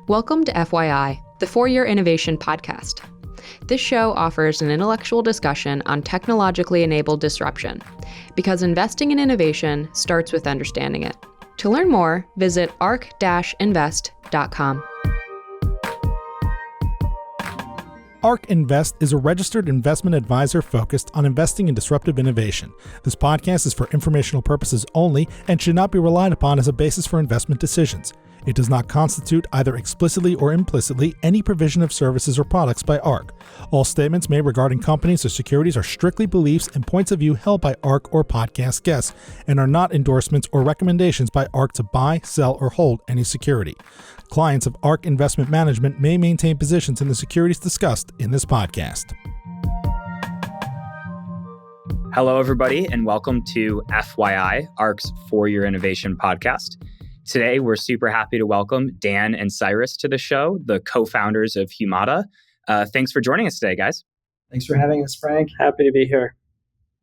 Welcome to FYI, the For-Your Innovation podcast. This show offers an intellectual discussion on technologically enabled disruption, because investing in innovation starts with understanding it. To learn more, visit arc-invest.com. ARC Invest is a registered investment advisor focused on investing in disruptive innovation. This podcast is for informational purposes only and should not be relied upon as a basis for investment decisions. It does not constitute, either explicitly or implicitly, any provision of services or products by ARC. All statements made regarding companies or securities are strictly beliefs and points of view held by ARC or podcast guests, and are not endorsements or recommendations by ARC to buy, sell, or hold any security. Clients of ARC Investment Management may maintain positions in the securities discussed in this podcast. Hello, everybody, and welcome to FYI, ARC's For-Your Innovation podcast. Today, we're super happy to welcome Dan and Cyrus to the show, the co-founders of Humata. Thanks for joining us today, guys. Thanks for having us, Frank. Happy to be here.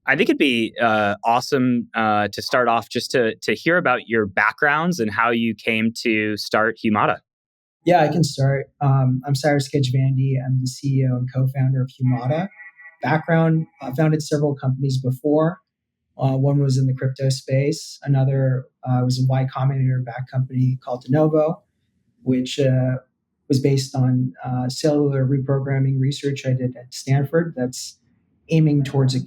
I think it'd be awesome to start off just to hear about your backgrounds and how you came to start Humata. Yeah, I can start. I'm Cyrus Khajvandi. I'm the CEO and co-founder of Humata. Background, founded several companies before. One was in the crypto space. Another was a Y Combinator-backed company called DeNovo, which was based on cellular reprogramming research I did at Stanford that's aiming towards a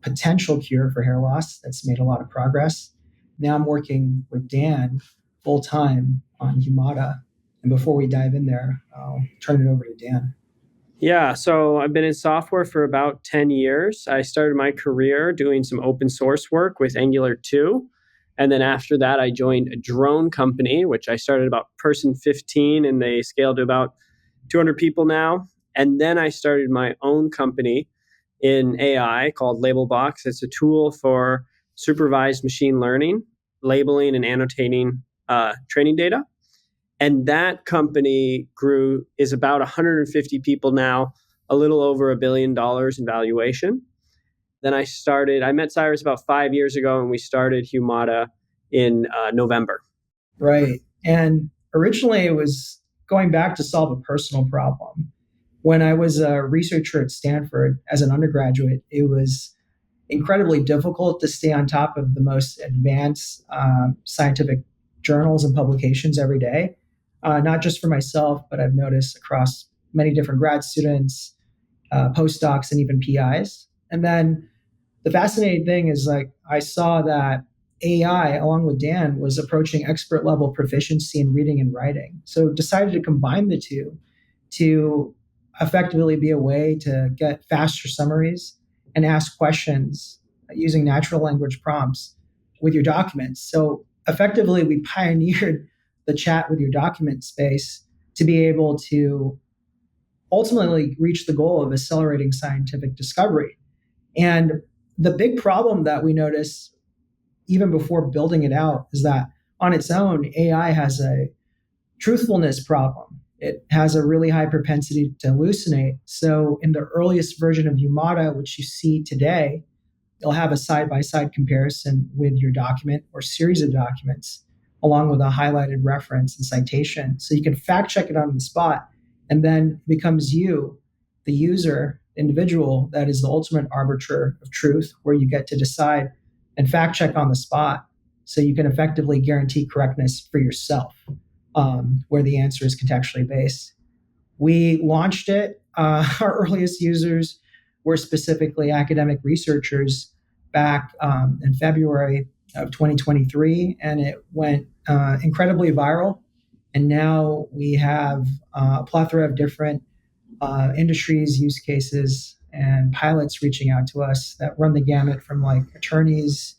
potential cure for hair loss. That's made a lot of progress. Now I'm working with Dan full-time on Humata. And before we dive in there, I'll turn it over to Dan. Yeah, so I've been in software for about 10 years. I started my career doing some open source work with Angular 2. And then after that, I joined a drone company, which I started about person 15, and they scaled to about 200 people now. And then I started my own company in AI called Labelbox. It's a tool for supervised machine learning, labeling and annotating training data. And that company is about 150 people now, a little over $1 billion in valuation. Then I met Cyrus about 5 years ago, and we started Humata in November. Right. And originally it was going back to solve a personal problem. When I was a researcher at Stanford as an undergraduate, it was incredibly difficult to stay on top of the most advanced scientific journals and publications every day. Not just for myself, but I've noticed across many different grad students, postdocs, and even PIs. And then the fascinating thing is, I saw that AI, along with Dan, was approaching expert level proficiency in reading and writing. So decided to combine the two to effectively be a way to get faster summaries and ask questions using natural language prompts with your documents. So effectively, we pioneered the chat with your document space to be able to ultimately reach the goal of accelerating scientific discovery. And the big problem that we noticed even before building it out is that on its own, AI has a truthfulness problem. It has a really high propensity to hallucinate. So in the earliest version of Humata, which you see today, you'll have a side-by-side comparison with your document or series of documents, along with a highlighted reference and citation. So you can fact check it on the spot, and then it becomes you, the user, individual, that is the ultimate arbiter of truth, where you get to decide and fact check on the spot so you can effectively guarantee correctness for yourself, where the answer is contextually based. We launched it. Our earliest users were specifically academic researchers back in February of 2023, and it went incredibly viral. And now we have a plethora of different industries, use cases, and pilots reaching out to us that run the gamut from attorneys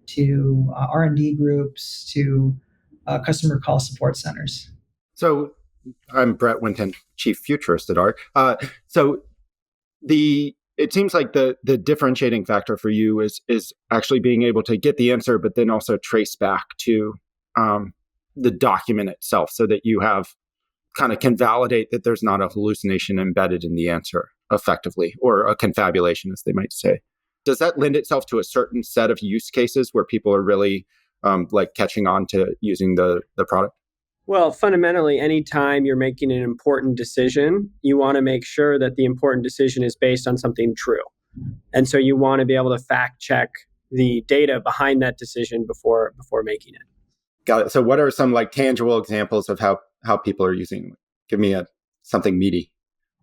to R&D groups to customer call support centers. So I'm Brett Winton, Chief Futurist at ARC. It seems like the differentiating factor for you is actually being able to get the answer, but then also trace back to the document itself, so that you can validate that there's not a hallucination embedded in the answer effectively, or a confabulation, as they might say. does that lend itself to a certain set of use cases where people are really like catching on to using the product? Well, fundamentally, anytime you're making an important decision, you want to make sure that the important decision is based on something true. And so you want to be able to fact check the data behind that decision before making it. Got it. So what are some like tangible examples of how people are using it? Give me something meaty.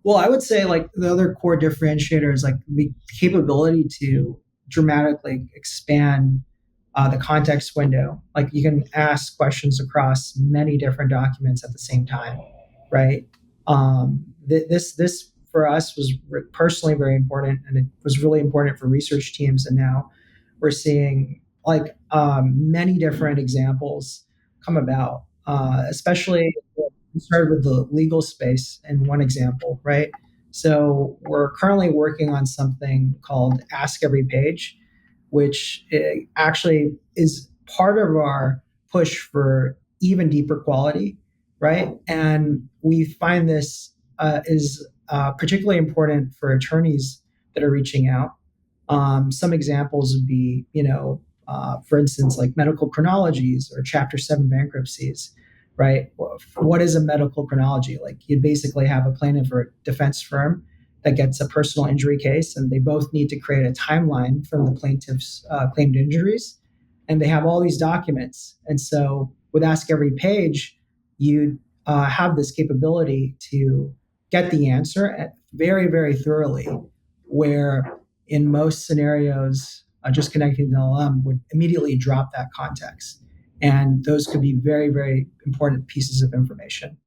Well, I would say like the other core differentiator is like the capability to dramatically expand the context window. Like you can ask questions across many different documents at the same time, right? This for us was personally very important, and it was really important for research teams. And now we're seeing like many different examples come about, especially we started with the legal space in one example, right? So we're currently working on something called Ask Every Page, which actually is part of our push for even deeper quality, right? And we find this is particularly important for attorneys that are reaching out. Some examples would be, for instance, like medical chronologies or Chapter 7 bankruptcies, right? What is a medical chronology? Like you basically have a plaintiff or a defense firm that gets a personal injury case, and they both need to create a timeline from the plaintiff's claimed injuries, and they have all these documents. And so with Ask Every Page, you have this capability to get the answer very, very thoroughly, where in most scenarios, just connecting to LLM would immediately drop that context. And those could be very, very important pieces of information.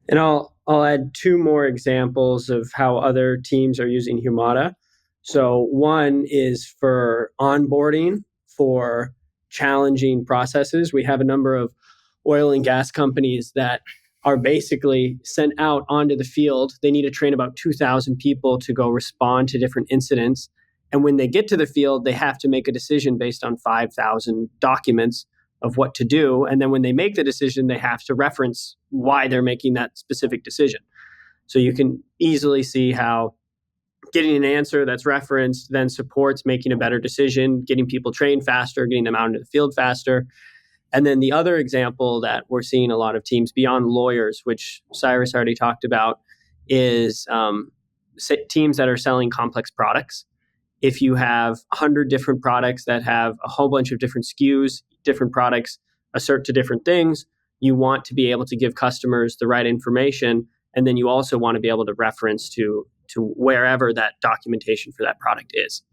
And I'll add two more examples of how other teams are using Humata. So one is for onboarding for challenging processes. We have a number of oil and gas companies that are basically sent out onto the field. They need to train about 2,000 people to go respond to different incidents. And when they get to the field, they have to make a decision based on 5,000 documents of what to do. And then when they make the decision, they have to reference why they're making that specific decision. So you can easily see how getting an answer that's referenced then supports making a better decision, getting people trained faster, getting them out into the field faster. And then the other example that we're seeing a lot of teams beyond lawyers, which Cyrus already talked about, is teams that are selling complex products. If you have 100 different products that have a whole bunch of different SKUs, different products assert to different things, you want to be able to give customers the right information. And then you also want to be able to reference to wherever that documentation for that product is.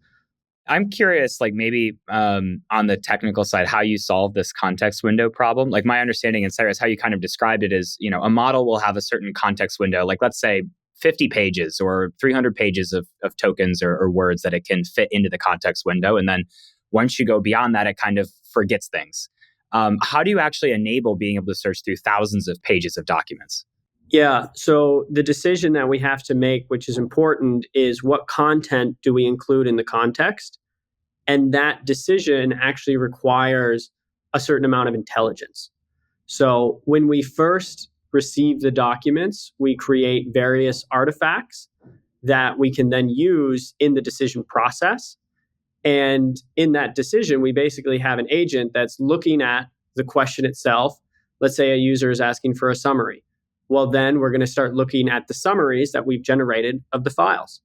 I'm curious, like maybe on the technical side, how you solve this context window problem. Like my understanding, and Cyrus, how you kind of described it is, a model will have a certain context window, like let's say 50 pages or 300 pages of tokens or words that it can fit into the context window. And then once you go beyond that, it kind of forgets things. How do you actually enable being able to search through thousands of pages of documents? Yeah, so the decision that we have to make, which is important, is what content do we include in the context? And that decision actually requires a certain amount of intelligence. So when we first receive the documents, we create various artifacts that we can then use in the decision process. And in that decision, we basically have an agent that's looking at the question itself. Let's say a user is asking for a summary. Well, then we're going to start looking at the summaries that we've generated of the files.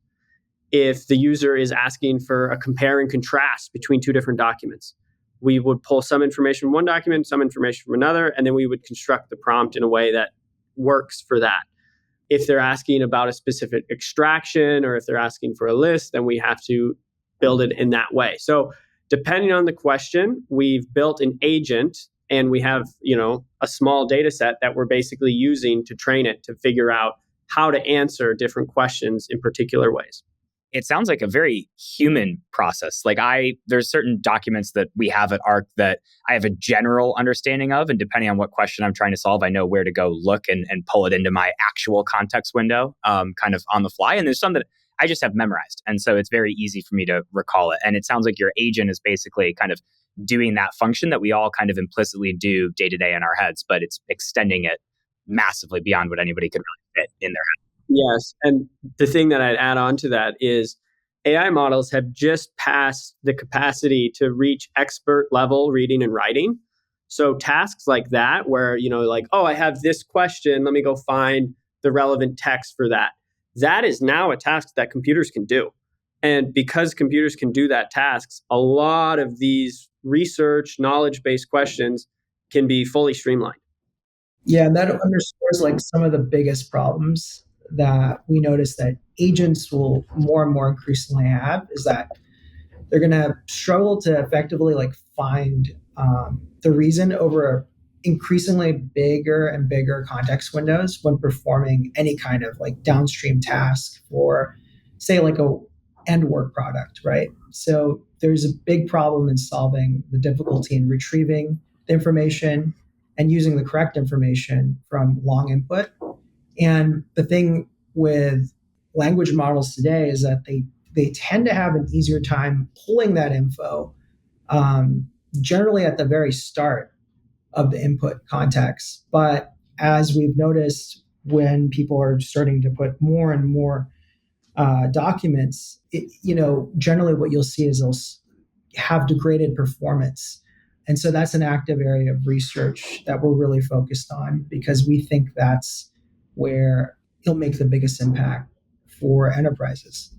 If the user is asking for a compare and contrast between two different documents, we would pull some information from one document, some information from another, and then we would construct the prompt in a way that works for that. If they're asking about a specific extraction or if they're asking for a list, then we have to build it in that way. So depending on the question, we've built an agent and we have, a small data set that we're basically using to train it to figure out how to answer different questions in particular ways. It sounds like a very human process. Like there's certain documents that we have at ARC that I have a general understanding of. And depending on what question I'm trying to solve, I know where to go look and pull it into my actual context window, kind of on the fly. And there's some that I just have memorized. And so it's very easy for me to recall it. And it sounds like your agent is basically kind of doing that function that we all kind of implicitly do day to day in our heads, but it's extending it massively beyond what anybody could really fit in their head. Yes. And the thing that I'd add on to that is AI models have just passed the capacity to reach expert level reading and writing. So tasks like that, where, like, oh, I have this question, let me go find the relevant text for that. That is now a task that computers can do. And because computers can do that tasks, a lot of these research, knowledge-based questions can be fully streamlined. Yeah, and that underscores like some of the biggest problems that we notice that agents will more and more increasingly have is that they're going to struggle to effectively like find the reason over increasingly bigger and bigger context windows when performing any kind of like downstream task for, say, like a end work product, right? So there's a big problem in solving the difficulty in retrieving the information and using the correct information from long input. And the thing with language models today is that they tend to have an easier time pulling that info, generally at the very start of the input context. But as we've noticed, when people are starting to put more and more documents, generally what you'll see is they'll have degraded performance. And so that's an active area of research that we're really focused on because we think that's where it'll make the biggest impact for enterprises.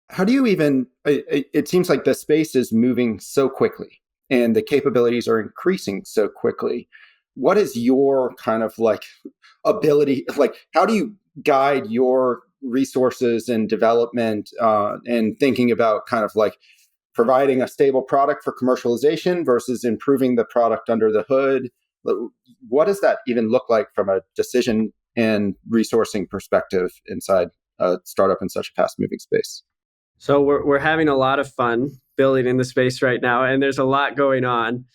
How do you even, it seems like the space is moving so quickly and the capabilities are increasing so quickly. What is your kind of like ability, like how do you guide your resources and development and thinking about kind of like providing a stable product for commercialization versus improving the product under the hood? What does that even look like from a decision and resourcing perspective inside a startup in such a fast-moving space? So we're having a lot of fun building in the space right now, and there's a lot going on.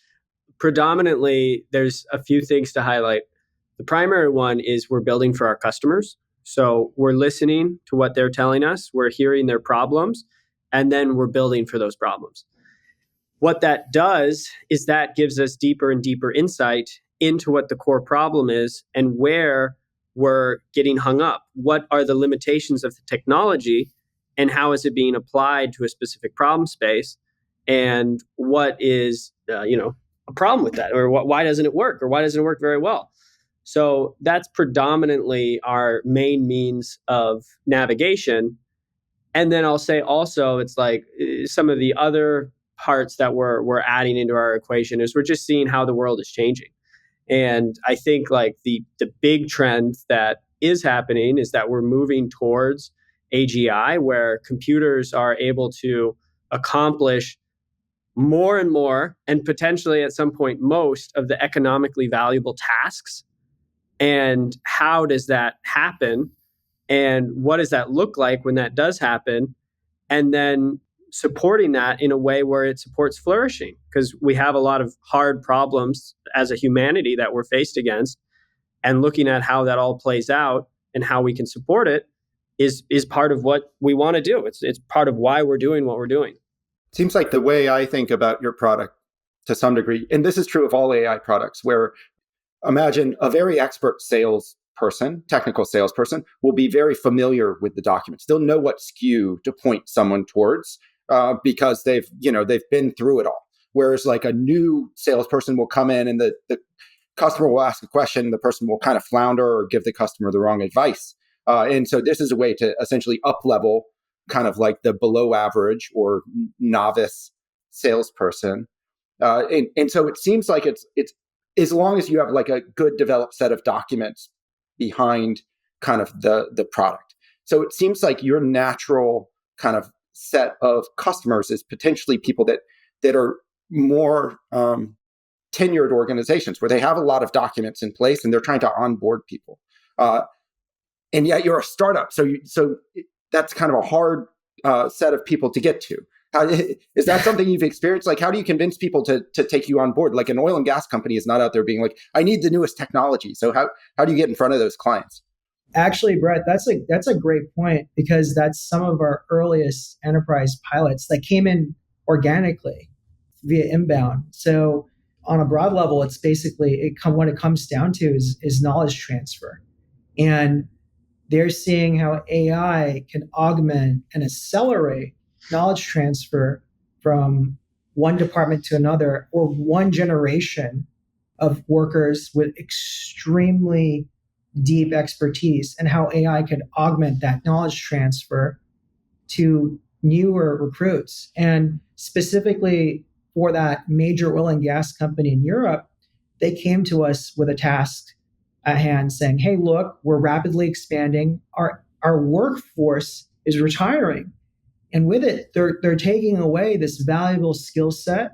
Predominantly, there's a few things to highlight. The primary one is we're building for our customers. So we're listening to what they're telling us, we're hearing their problems, and then we're building for those problems. What that does is that gives us deeper and deeper insight into what the core problem is and where we're getting hung up. What are the limitations of the technology and how is it being applied to a specific problem space? And what is, a problem with that? Or why doesn't it work? Or why doesn't it work very well? So that's predominantly our main means of navigation. And then I'll say also, it's like some of the other parts that we're adding into our equation is we're just seeing how the world is changing. And I think like the big trend that is happening is that we're moving towards AGI, where computers are able to accomplish more and more, and potentially at some point most of the economically valuable tasks. And how does that happen? And what does that look like when that does happen? And then supporting that in a way where it supports flourishing, because we have a lot of hard problems as a humanity that we're faced against, and looking at how that all plays out and how we can support it is part of what we want to do. It's part of why we're doing what we're doing. Seems like the way I think about your product to some degree, and this is true of all AI products, where imagine a very expert salesperson, technical salesperson, will be very familiar with the documents. They'll know what SKU to point someone towards because they've been through it all. Whereas like a new salesperson will come in and the customer will ask a question, the person will kind of flounder or give the customer the wrong advice. And so this is a way to essentially up-level kind of like the below average or novice salesperson. And so it seems like it's as long as you have like a good developed set of documents behind kind of the product. So it seems like your natural kind of set of customers is potentially people that are more tenured organizations where they have a lot of documents in place and they're trying to onboard people. And yet you're a startup. So that's kind of a hard set of people to get to. Is that something you've experienced? Like, how do you convince people to take you on board? Like an oil and gas company is not out there being like, I need the newest technology. So how do you get in front of those clients? Actually, Brett, that's a great point, because that's some of our earliest enterprise pilots that came in organically via inbound. So on a broad level, it's basically what it comes down to is knowledge transfer. And they're seeing how AI can augment and accelerate knowledge transfer from one department to another, or one generation of workers with extremely deep expertise, and how AI could augment that knowledge transfer to newer recruits. And specifically for that major oil and gas company in Europe, they came to us with a task at hand saying, hey, look, we're rapidly expanding. Our workforce is retiring. And with it, they're taking away this valuable skill set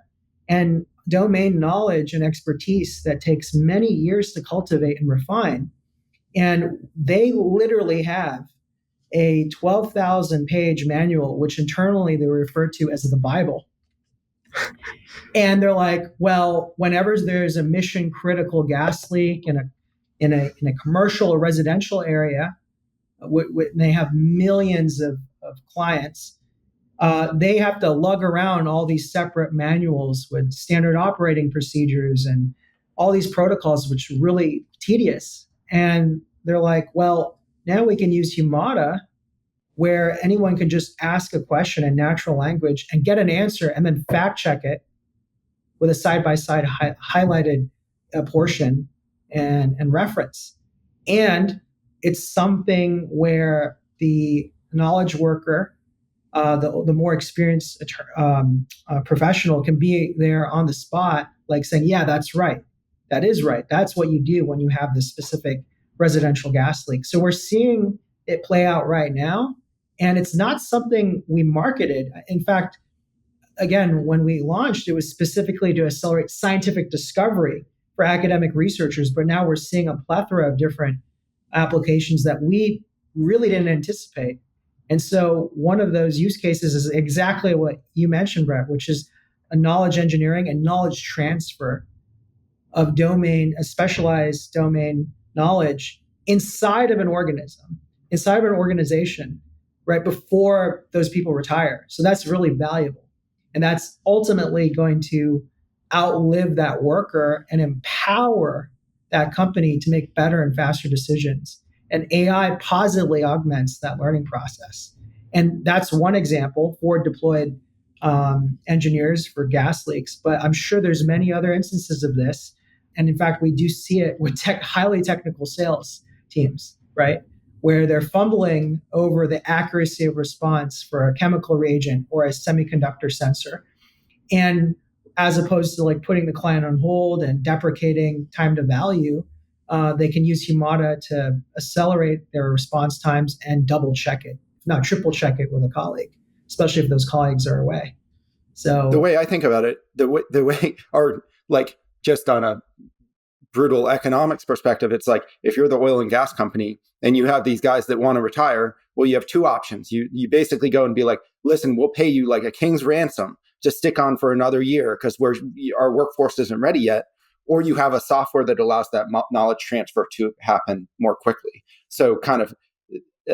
and domain knowledge and expertise that takes many years to cultivate and refine. And they literally have a 12,000 page manual, which internally they refer to as the Bible. And they're like, well, whenever there's a mission critical gas leak in a commercial or residential area, they have millions of clients, they have to lug around all these separate manuals with standard operating procedures and all these protocols, which are really tedious. And they're like, well, now we can use Humata, where anyone can just ask a question in natural language and get an answer and then fact check it with a side-by-side highlighted portion and reference. And it's something where the knowledge worker, the more experienced professional, can be there on the spot, like saying, yeah, that's right. That is right. That's what you do when you have this specific residential gas leak. So we're seeing it play out right now. And it's not something we marketed. In fact, again, when we launched, it was specifically to accelerate scientific discovery for academic researchers. But now we're seeing a plethora of different applications that we really didn't anticipate. And so one of those use cases is exactly what you mentioned, Brett, which is a knowledge engineering and knowledge transfer of a specialized domain knowledge inside of an organism, inside of an organization, right before those people retire. So that's really valuable. And that's ultimately going to outlive that worker and empower that company to make better and faster decisions. And AI positively augments that learning process. And that's one example for deployed engineers for gas leaks. But I'm sure there's many other instances of this. And in fact, we do see it with highly technical sales teams, right? Where they're fumbling over the accuracy of response for a chemical reagent or a semiconductor sensor. And as opposed to like putting the client on hold and deprecating time to value, they can use Humata to accelerate their response times and double check it, if not triple check it with a colleague, especially if those colleagues are away. So the way I think about it, the way, or like just on a brutal economics perspective, it's like if you're the oil and gas company and you have these guys that want to retire, well, you have two options. You basically go and be like, listen, we'll pay you like a king's ransom to stick on for another year because our workforce isn't ready yet. Or you have a software that allows that knowledge transfer to happen more quickly. So kind of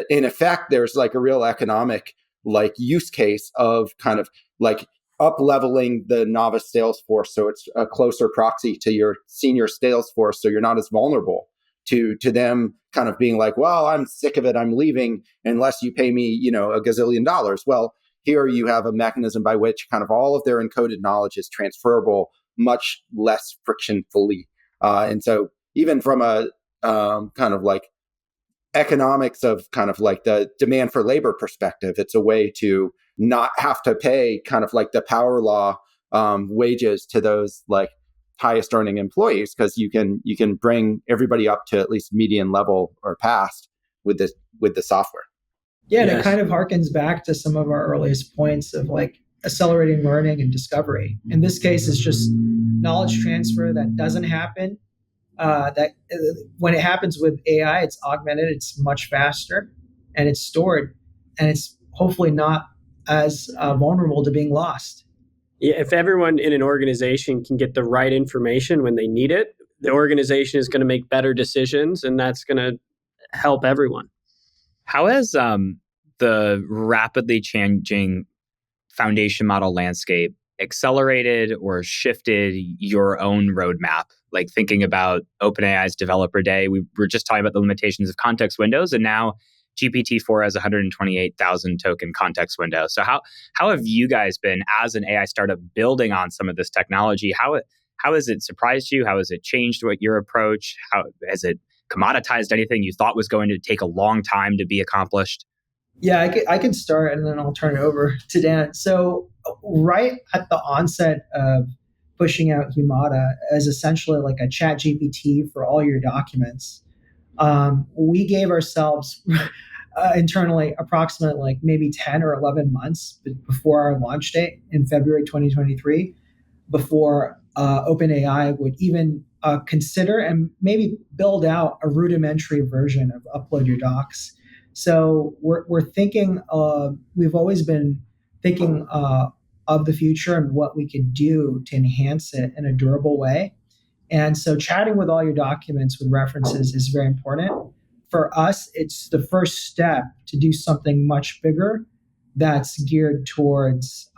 in effect, there's like a real economic like use case of kind of like up leveling the novice sales force, so it's a closer proxy to your senior sales force, so you're not as vulnerable to them kind of being like, well, I'm sick of it, I'm leaving unless you pay me, $1 gazillion. Well, here you have a mechanism by which kind of all of their encoded knowledge is transferable much less frictionfully. And so even from a kind of like economics of kind of like the demand for labor perspective, it's a way to not have to pay kind of like the power law wages to those like highest earning employees, because you can bring everybody up to at least median level or past with the software. Yeah, and it kind of harkens back to some of our earliest points of like accelerating learning and discovery. In this case, it's just knowledge transfer that doesn't happen. That when it happens with AI, it's augmented, it's much faster, and it's stored, and it's hopefully not as vulnerable to being lost. Yeah, if everyone in an organization can get the right information when they need it, the organization is going to make better decisions, and that's going to help everyone. How has the rapidly changing foundation model landscape accelerated or shifted your own roadmap? Like thinking about OpenAI's Developer Day, we were just talking about the limitations of context windows, and now GPT-4 has 128,000 token context window. So how have you guys been as an AI startup building on some of this technology? How has it surprised you? How has it changed your approach? How has it commoditized anything you thought was going to take a long time to be accomplished? Yeah, I could start and then I'll turn it over to Dan. So right at the onset of pushing out Humata as essentially like a chat GPT for all your documents, we gave ourselves internally approximately like maybe 10 or 11 months before our launch date in February 2023, before OpenAI would even consider and maybe build out a rudimentary version of upload your docs. So we're thinking, we've always been thinking of the future and what we could do to enhance it in a durable way. And so chatting with all your documents with references is very important. For us, it's the first step to do something much bigger that's geared towards,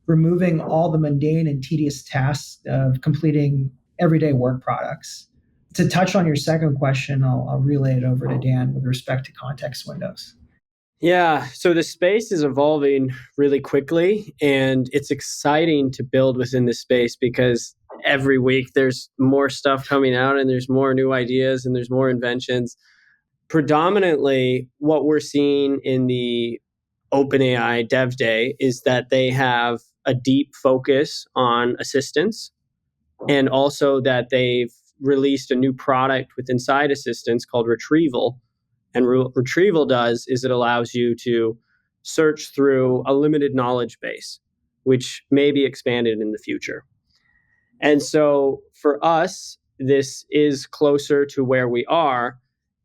removing all the mundane and tedious tasks of completing everyday work products. To touch on your second question, I'll relay it over to Dan with respect to context windows. Yeah, so the space is evolving really quickly, and it's exciting to build within the space because every week there's more stuff coming out and there's more new ideas and there's more inventions. Predominantly, what we're seeing in the OpenAI Dev Day is that they have a deep focus on assistance, and also that they've released a new product with inside assistance called Retrieval. And Retrieval does is it allows you to search through a limited knowledge base, which may be expanded in the future. And so for us, this is closer to where we are.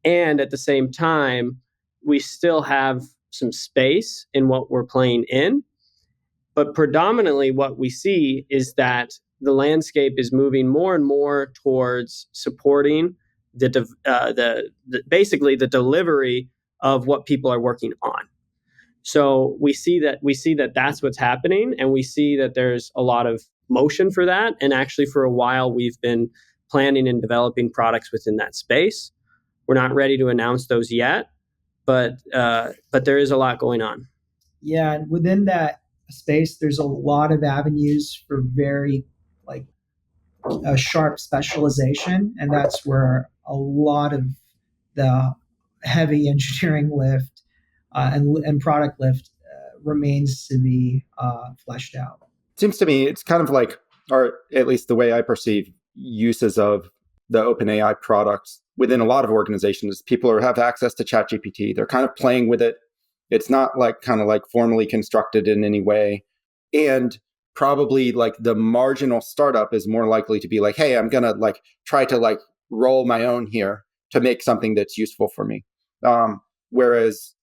And at the same time, we still have some space in what we're playing in. But predominantly what we see is that the landscape is moving more and more towards supporting basically the delivery of what people are working on. So we see that that's what's happening, and we see that there's a lot of motion for that. And actually, for a while, we've been planning and developing products within that space. We're not ready to announce those yet, but there is a lot going on. Yeah, and within that space, there's a lot of avenues for very a sharp specialization, and that's where a lot of the heavy engineering lift and product lift remains to be fleshed out. Seems to me it's kind of like, or at least the way I perceive uses of the OpenAI products within a lot of organizations, people have access to ChatGPT. They're kind of playing with it. It's not like kind of like formally constructed in any way. And probably like the marginal startup is more likely to be like, hey, I'm going to like try to like roll my own here to make something that's useful for me. Whereas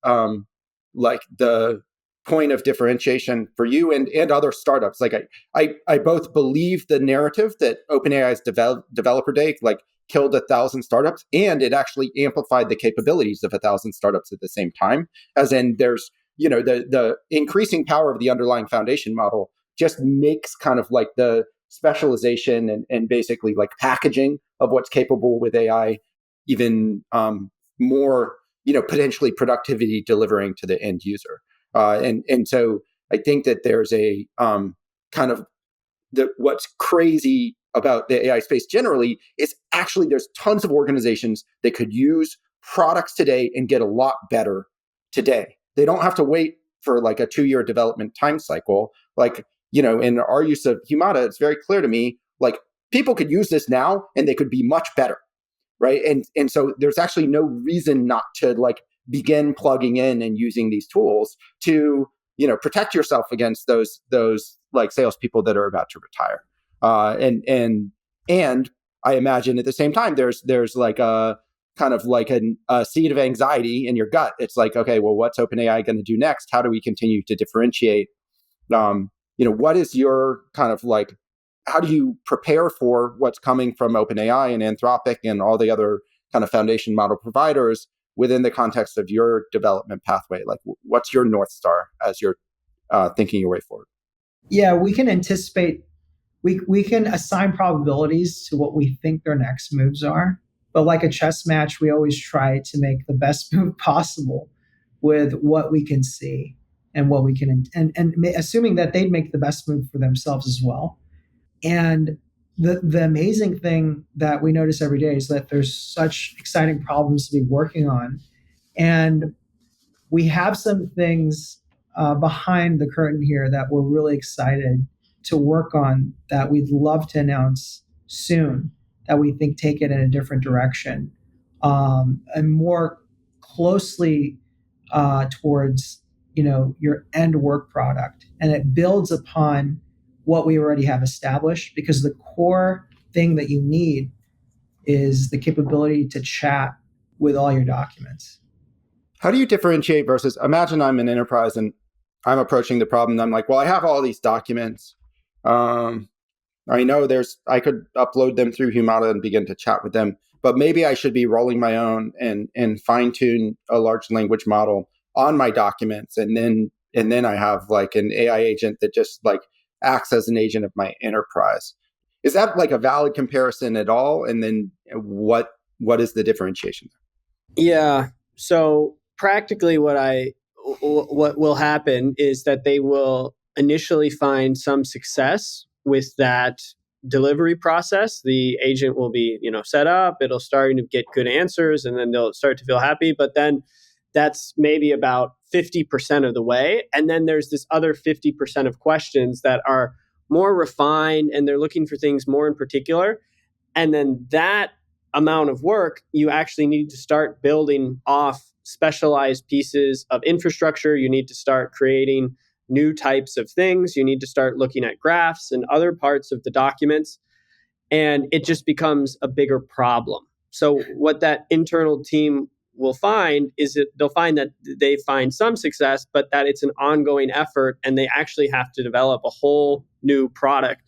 like the point of differentiation for you and other startups, like I both believe the narrative that OpenAI's developer day like killed 1,000 startups, and it actually amplified the capabilities of 1,000 startups at the same time. As in, there's the increasing power of the underlying foundation model just makes kind of like the specialization and basically like packaging of what's capable with AI even more, potentially productivity delivering to the end user. And so I think that there's a kind of what's crazy about the AI space generally is actually there's tons of organizations that could use products today and get a lot better today. They don't have to wait for like a 2-year development time cycle. Like, in our use of Humata, it's very clear to me, like people could use this now and they could be much better. Right. And so there's actually no reason not to like begin plugging in and using these tools to, protect yourself against those like salespeople that are about to retire. And I imagine at the same time, there's like a kind of like a seed of anxiety in your gut. It's like, okay, well, what's OpenAI going to do next? How do we continue to differentiate? What is your kind of like, how do you prepare for what's coming from OpenAI and Anthropic and all the other kind of foundation model providers within the context of your development pathway? Like, what's your North Star as you're thinking your way forward? Yeah, we can anticipate, we can assign probabilities to what we think their next moves are, But like a chess match, we always try to make the best move possible with what we can see and what we can, and assuming that they'd make the best move for themselves as well. And the amazing thing that we notice every day is that there's such exciting problems to be working on. And we have some things behind the curtain here that we're really excited to work on that we'd love to announce soon, that we think take it in a different direction, and more closely towards your end work product. And it builds upon what we already have established, because the core thing that you need is the capability to chat with all your documents. How do you differentiate versus, imagine I'm an enterprise and I'm approaching the problem and I'm like, well, I have all these documents. I know I could upload them through Humata and begin to chat with them, but maybe I should be rolling my own and fine tune a large language model on my documents. And then I have like an AI agent that just like acts as an agent of my enterprise. Is that like a valid comparison at all? And then what is the differentiation? Yeah. So practically what will happen is that they will initially find some success with that delivery process. The agent will be, set up, it'll start to get good answers, and then they'll start to feel happy. But then that's maybe about 50% of the way. And then there's this other 50% of questions that are more refined and they're looking for things more in particular. And then that amount of work, you actually need to start building off specialized pieces of infrastructure. You need to start creating new types of things. You need to start looking at graphs and other parts of the documents. And it just becomes a bigger problem. So what that internal team will find is that they'll find that they find some success, but that it's an ongoing effort, and they actually have to develop a whole new product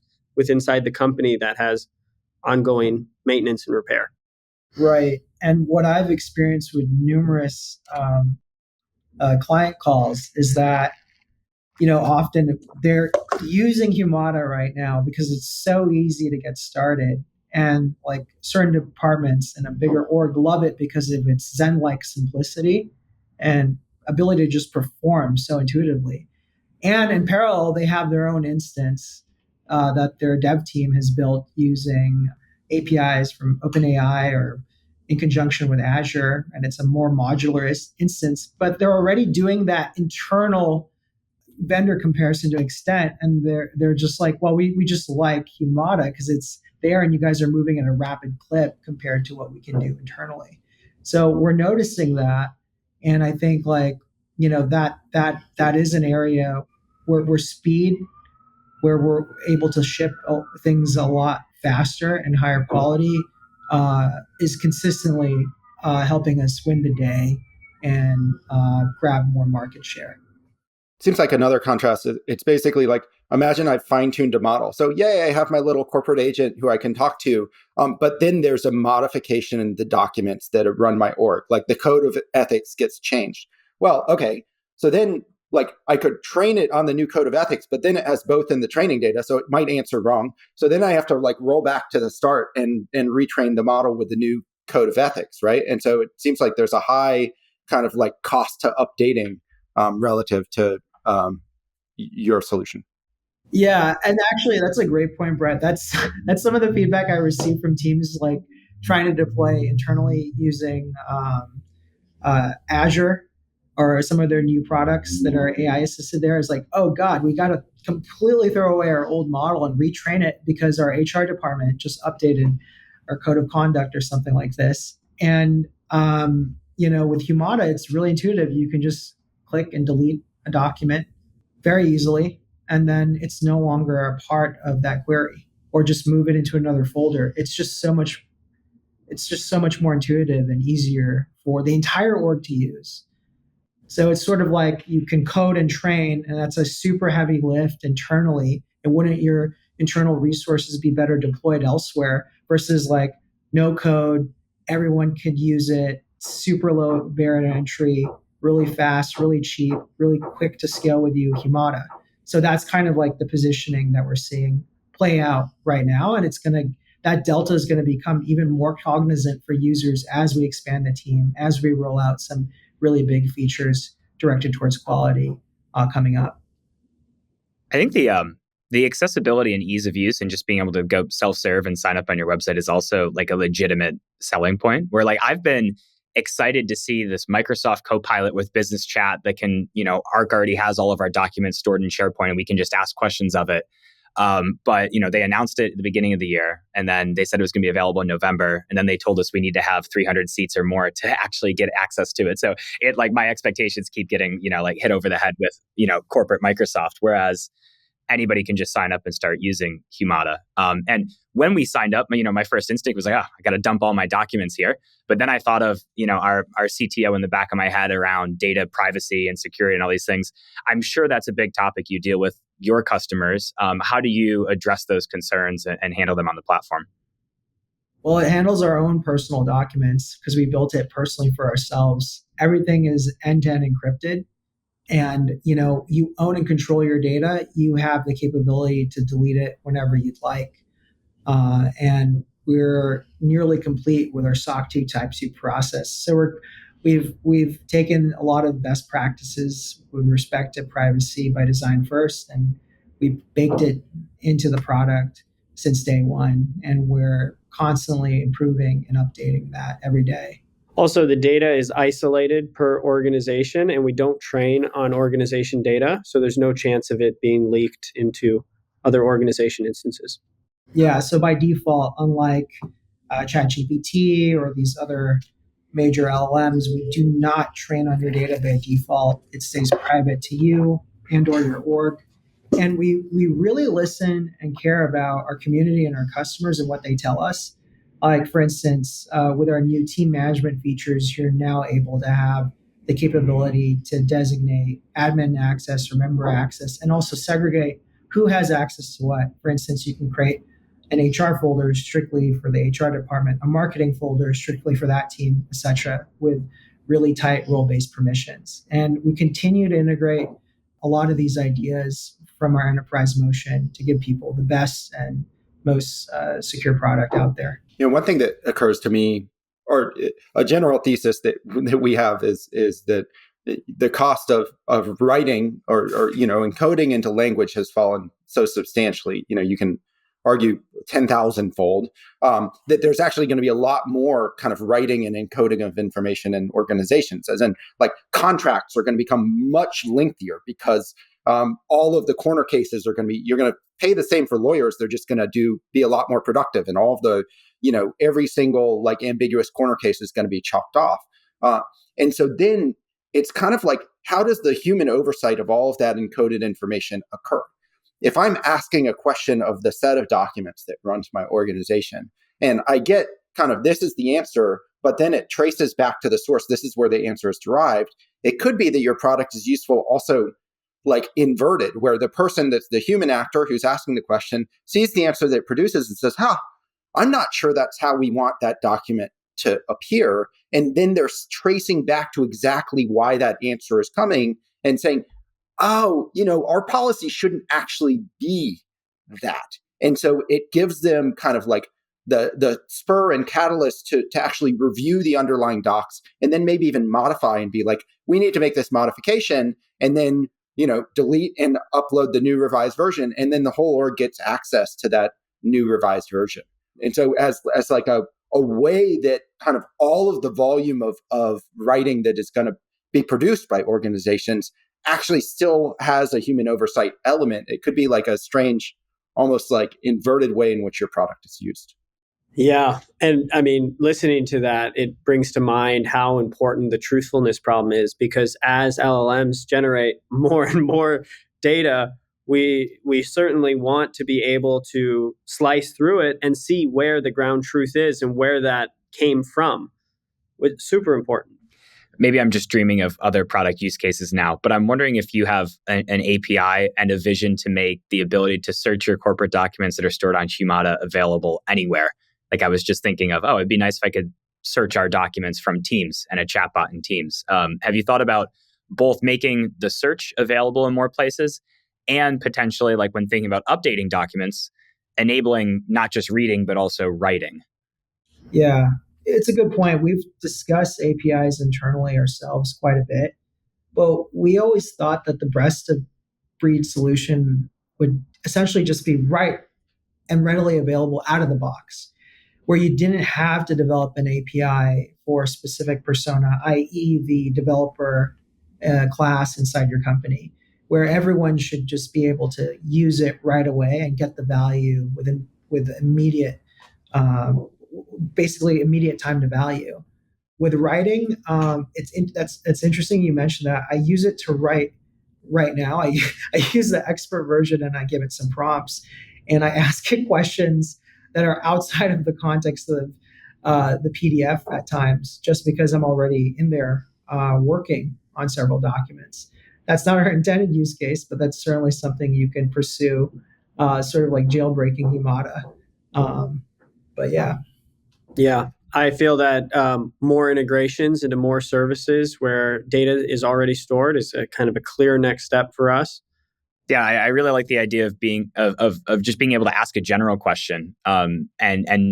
inside the company that has ongoing maintenance and repair. Right. And what I've experienced with numerous client calls is that, often they're using Humata right now because it's so easy to get started. And like certain departments in a bigger org love it because of its Zen-like simplicity and ability to just perform so intuitively. And in parallel, they have their own instance that their dev team has built using APIs from OpenAI or in conjunction with Azure. And it's a more modular instance, but they're already doing that internal vendor comparison to an extent. And they're just like, well, we just like Humata because it's there and you guys are moving at a rapid clip compared to what we can do internally. So we're noticing that. And I think that is an area where speed, where we're able to ship things a lot faster and higher quality, is consistently helping us win the day and grab more market share. Seems like another contrast. It's basically like, imagine I've fine-tuned a model. So yay, I have my little corporate agent who I can talk to. But then there's a modification in the documents that run my org. Like the code of ethics gets changed. Well, okay. So then like I could train it on the new code of ethics, but then it has both in the training data. So it might answer wrong. So then I have to like roll back to the start and retrain the model with the new code of ethics, right? And so it seems like there's a high kind of like cost to updating relative to your solution. Yeah, and actually, that's a great point, Brett. That's some of the feedback I received from teams like trying to deploy internally using Azure or some of their new products that are AI assisted. There is like, oh God, we got to completely throw away our old model and retrain it because our HR department just updated our code of conduct or something like this. And with Humata, it's really intuitive. You can just click and delete a document very easily, and then it's no longer a part of that query, or just move it into another folder. It's just so much more intuitive and easier for the entire org to use. So it's sort of like you can code and train, and that's a super heavy lift internally. And wouldn't your internal resources be better deployed elsewhere versus like no code, everyone could use it, super low barrier to entry, really fast, really cheap, really quick to scale with you, Humata. So that's kind of like the positioning that we're seeing play out right now. And it's going to that delta is going to become even more cognizant for users as we expand the team, as we roll out some really big features directed towards quality coming up. I think the accessibility and ease of use and just being able to go self-serve and sign up on your website is also like a legitimate selling point. Where like I've been excited to see this Microsoft Copilot with business chat that can, Arc already has all of our documents stored in SharePoint and we can just ask questions of it. But they announced it at the beginning of the year, and then they said it was going to be available in November, and then they told us we need to have 300 seats or more to actually get access to it. So it like my expectations keep getting hit over the head with corporate Microsoft, whereas anybody can just sign up and start using Humata. And when we signed up, my first instinct was like, I got to dump all my documents here. But then I thought of, our CTO in the back of my head around data privacy and security and all these things. I'm sure that's a big topic you deal with your customers. How do you address those concerns and handle them on the platform? Well, it handles our own personal documents because we built it personally for ourselves. Everything is end-to-end encrypted. And, you own and control your data. You have the capability to delete it whenever you'd like. And we're nearly complete with our SOC 2 Type 2 process. So we've taken a lot of best practices with respect to privacy by design first, and we've baked it into the product since day one. And we're constantly improving and updating that every day. Also, the data is isolated per organization, and we don't train on organization data. So there's no chance of it being leaked into other organization instances. Yeah, so by default, unlike ChatGPT or these other major LLMs, we do not train on your data by default. It stays private to you and or your org. And we really listen and care about our community and our customers and what they tell us. Like, for instance, with our new team management features, you're now able to have the capability to designate admin access or member access and also segregate who has access to what. For instance, you can create an HR folder strictly for the HR department, a marketing folder strictly for that team, etc., with really tight role-based permissions. And we continue to integrate a lot of these ideas from our enterprise motion to give people the best and most secure product out there. One thing that occurs to me, or a general thesis that we have, is that the cost of writing or encoding into language has fallen so substantially. You can argue 10,000-fold that there's actually going to be a lot more kind of writing and encoding of information in organizations, as in like contracts are going to become much lengthier because all of the corner cases are going to be, you're going to pay the same for lawyers. They're just going to be a lot more productive, and all of the, every single like ambiguous corner case is going to be chalked off. And so then it's kind of like, how does the human oversight of all of that encoded information occur? If I'm asking a question of the set of documents that runs my organization, and I get kind of, this is the answer, but then it traces back to the source, this is where the answer is derived, it could be that your product is useful also like inverted, where the person that's the human actor who's asking the question sees the answer that it produces and says, I'm not sure that's how we want that document to appear. And then they're tracing back to exactly why that answer is coming and saying, our policy shouldn't actually be that. And so it gives them kind of like the spur and catalyst to actually review the underlying docs and then maybe even modify and be like, we need to make this modification, and then delete and upload the new revised version, and then the whole org gets access to that new revised version. And so as like a way that kind of all of the volume of writing that is going to be produced by organizations actually still has a human oversight element. It could be like a strange, almost like inverted way in which your product is used. Yeah. And I mean, listening to that, it brings to mind how important the truthfulness problem is, because as LLMs generate more and more data, we certainly want to be able to slice through it and see where the ground truth is and where that came from. It's super important. Maybe I'm just dreaming of other product use cases now, but I'm wondering if you have an API and a vision to make the ability to search your corporate documents that are stored on Humata available anywhere. Like I was just thinking of, it'd be nice if I could search our documents from Teams and a chatbot in Teams. Have you thought about both making the search available in more places and potentially, like when thinking about updating documents, enabling not just reading, but also writing. Yeah, it's a good point. We've discussed APIs internally ourselves quite a bit, but we always thought that the best of breed solution would essentially just be right and readily available out of the box, where you didn't have to develop an API for a specific persona, i.e., the developer class inside your company, where everyone should just be able to use it right away and get the value with immediate, basically immediate time to value. With writing, it's interesting you mentioned that. I use it to write right now. I use the expert version and I give it some prompts, and I ask it questions that are outside of the context of the PDF at times, just because I'm already in there working on several documents. That's not our intended use case, but that's certainly something you can pursue, sort of like jailbreaking Humata. But yeah. Yeah, I feel that more integrations into more services where data is already stored is a kind of a clear next step for us. Yeah, I really like the idea of being of just being able to ask a general question, and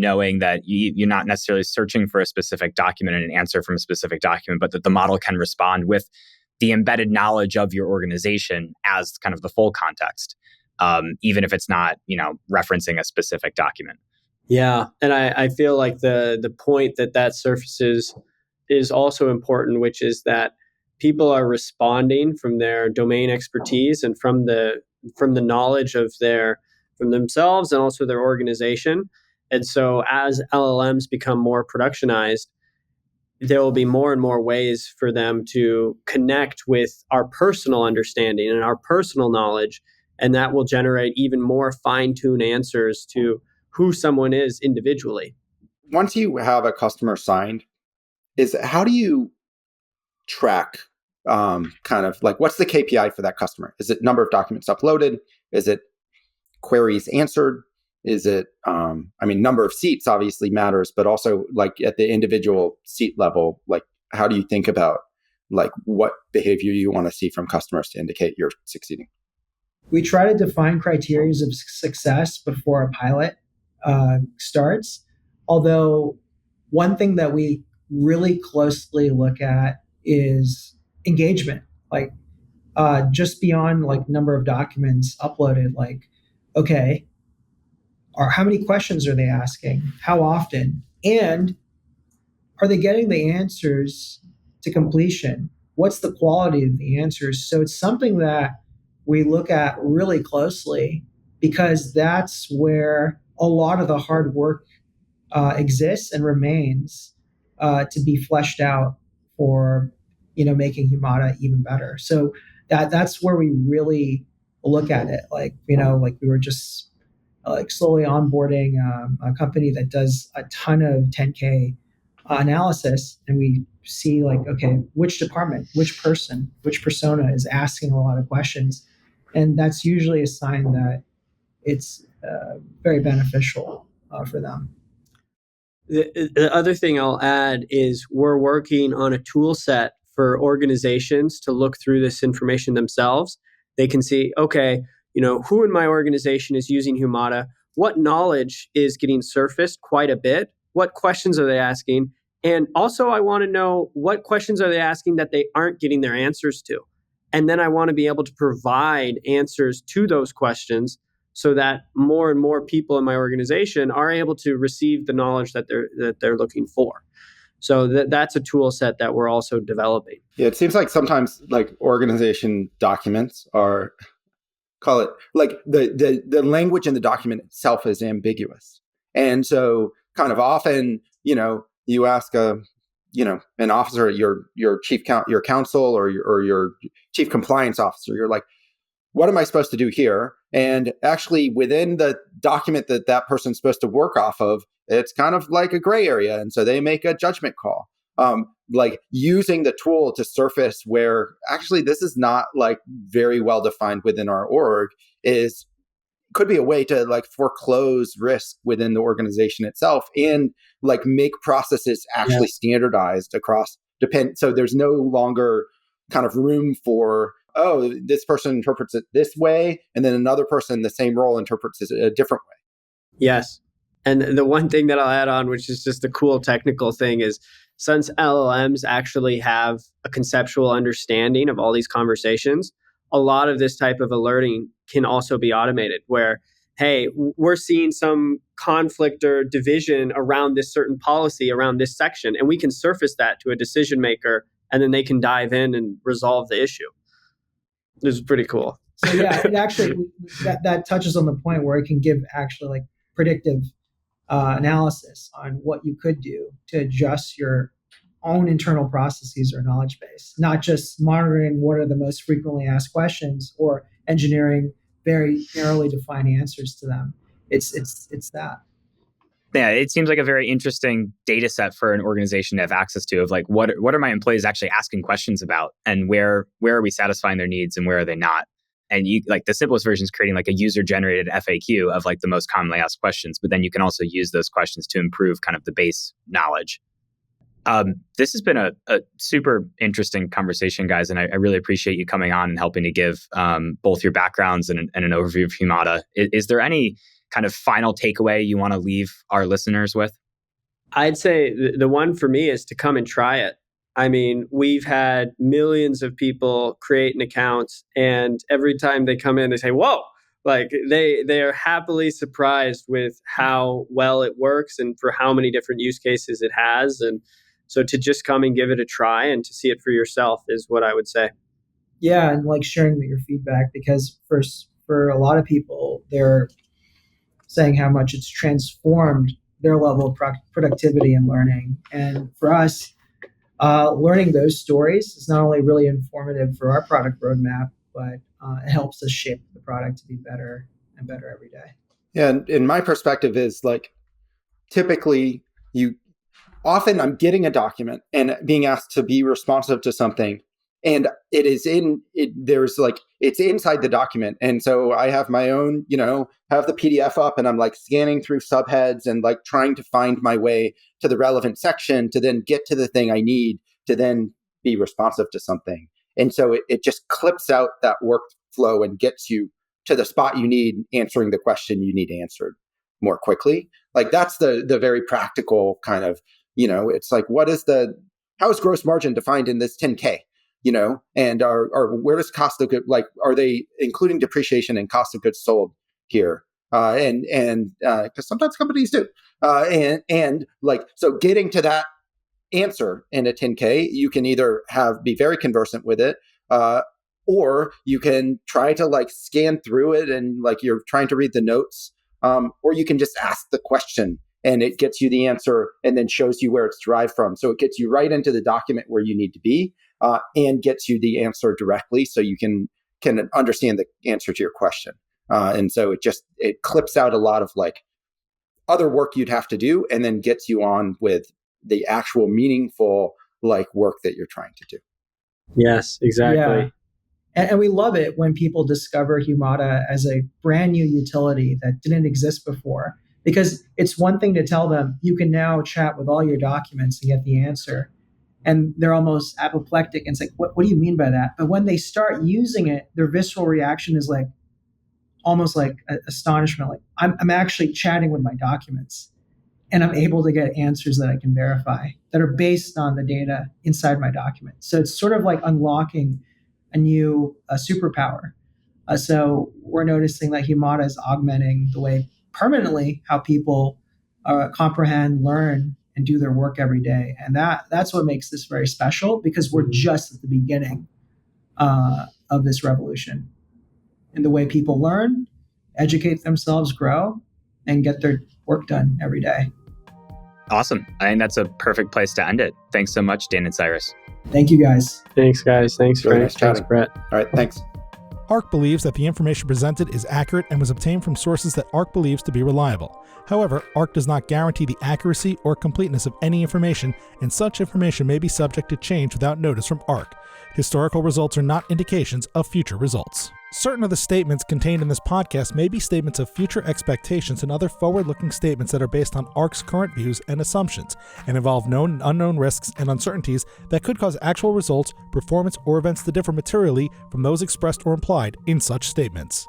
knowing that you're not necessarily searching for a specific document and an answer from a specific document, but that the model can respond with the embedded knowledge of your organization as kind of the full context, even if it's not referencing a specific document. Yeah, and I feel like the point that surfaces is also important, which is that people are responding from their domain expertise and from the knowledge of from themselves and also their organization. And so as LLMs become more productionized, there will be more and more ways for them to connect with our personal understanding and our personal knowledge, and that will generate even more fine-tuned answers to who someone is individually. Once you have a customer signed, how do you track kind of like what's the KPI for that customer? Is it number of documents uploaded? Is it queries answered? Is it number of seats obviously matters, but also like at the individual seat level, like how do you think about like what behavior you want to see from customers to indicate you're succeeding? We try to define criteria of success before a pilot starts. Although one thing that we really closely look at is engagement, like just beyond like number of documents uploaded. Like, okay, or how many questions are they asking? How often? And are they getting the answers to completion? What's the quality of the answers? So it's something that we look at really closely, because that's where a lot of the hard work exists and remains to be fleshed out for making Humata even better. So that's where we really look at it. Like like we were just like slowly onboarding a company that does a ton of 10K analysis, and we see like, okay, which department, which person, which persona is asking a lot of questions, and that's usually a sign that it's very beneficial for them. The other thing I'll add is we're working on a tool set for organizations to look through this information themselves. They can see, okay, who in my organization is using Humata? What knowledge is getting surfaced quite a bit? What questions are they asking? And also I want to know what questions are they asking that they aren't getting their answers to? And then I want to be able to provide answers to those questions so that more and more people in my organization are able to receive the knowledge that they're looking for. So that's a tool set that we're also developing. Yeah, it seems like sometimes like organization documents are, call it like the language in the document itself is ambiguous. And so kind of often, you ask an officer, your your counsel or your chief compliance officer, you're like, what am I supposed to do here? And actually within the document that person's supposed to work off of, it's kind of like a gray area. And so they make a judgment call. Like using the tool to surface where actually this is not like very well defined within our org could be a way to like foreclose risk within the organization itself and like make processes actually standardized across so there's no longer kind of room for, oh, this person interprets it this way, and then another person in the same role interprets it a different way. Yes. And the one thing that I'll add on, which is just a cool technical thing, is since LLMs actually have a conceptual understanding of all these conversations, a lot of this type of alerting can also be automated where, hey, we're seeing some conflict or division around this certain policy, around this section, and we can surface that to a decision maker, and then they can dive in and resolve the issue. This is pretty cool. So yeah, it actually, that touches on the point where it can give actually like predictive analysis on what you could do to adjust your own internal processes or knowledge base, not just monitoring what are the most frequently asked questions or engineering very narrowly defined answers to them. It's that. Yeah, it seems like a very interesting data set for an organization to have access to of like what are my employees actually asking questions about, and where are we satisfying their needs and where are they not. And you like the simplest version is creating like a user generated FAQ of like the most commonly asked questions, but then you can also use those questions to improve kind of the base knowledge. This has been a super interesting conversation, guys, and I really appreciate you coming on and helping to give both your backgrounds and an overview of Humata. Is there any kind of final takeaway you want to leave our listeners with? I'd say the one for me is to come and try it. I mean, we've had millions of people create an account, and every time they come in, they say, whoa, like they are happily surprised with how well it works and for how many different use cases it has. And so to just come and give it a try and to see it for yourself is what I would say. Yeah, and like sharing your feedback, because for a lot of people, they're saying how much it's transformed their level of productivity and learning. And for us, learning those stories is not only really informative for our product roadmap, but it helps us shape the product to be better and better every day. Yeah, and my perspective is like, typically often I'm getting a document and being asked to be responsive to something, and it's inside the document. And so I have my own, have the PDF up, and I'm like scanning through subheads and like trying to find my way to the relevant section to then get to the thing I need to then be responsive to something. And so it just clips out that workflow and gets you to the spot you need, answering the question you need answered more quickly. Like that's the very practical kind of, it's like, how is gross margin defined in this 10K? And where does cost of goods, like, are they including depreciation and cost of goods sold here? And because sometimes companies do. And like, so getting to that answer in a 10K, you can either be very conversant with it, or you can try to like scan through it and like you're trying to read the notes, or you can just ask the question and it gets you the answer and then shows you where it's derived from. So it gets you right into the document where you need to be, and gets you the answer directly so you can understand the answer to your question. And so it clips out a lot of like other work you'd have to do and then gets you on with the actual meaningful like work that you're trying to do. Yes, exactly. Yeah. And we love it when people discover Humata as a brand new utility that didn't exist before, because it's one thing to tell them you can now chat with all your documents and get the answer. And they're almost apoplectic and it's like, what do you mean by that? But when they start using it, their visceral reaction is like almost like astonishment. Like I'm actually chatting with my documents and I'm able to get answers that I can verify that are based on the data inside my document. So it's sort of like unlocking a new superpower. So we're noticing that Humata is augmenting the way permanently how people comprehend, learn, and do their work every day. And that's what makes this very special, because we're just at the beginning of this revolution in the way people learn, educate themselves, grow, and get their work done every day. Awesome. I think that's a perfect place to end it. Thanks so much, Dan and Cyrus. Thank you, guys. Thanks, guys. Thanks, Frank. Nice Thanks, chatting. Brett. All right, thanks. ARC believes that the information presented is accurate and was obtained from sources that ARC believes to be reliable. However, ARC does not guarantee the accuracy or completeness of any information, and such information may be subject to change without notice from ARC. Historical results are not indications of future results. Certain of the statements contained in this podcast may be statements of future expectations and other forward-looking statements that are based on ARC's current views and assumptions, and involve known and unknown risks and uncertainties that could cause actual results, performance, or events to differ materially from those expressed or implied in such statements.